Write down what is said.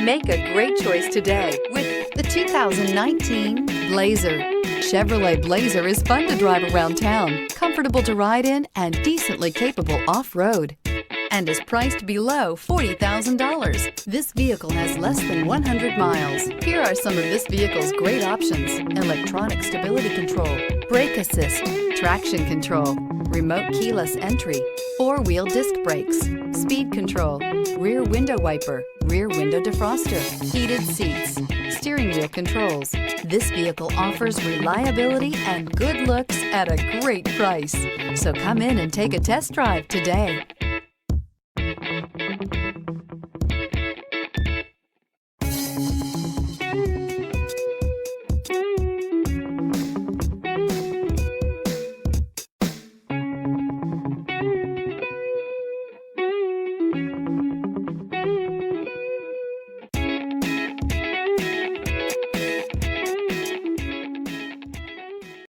Make a great choice today with the 2019 Blazer. Chevrolet Blazer is fun to drive around town, comfortable to ride in, and decently capable off-road, and is priced below $40,000. This vehicle has less than 100 miles. Here are some of this vehicle's great options: electronic stability control, brake assist, traction control, remote keyless entry, four-wheel disc brakes, speed control, rear window wiper, rear window defroster, heated seats, steering wheel controls. This vehicle offers reliability and good looks at a great price. So come in and take a test drive today.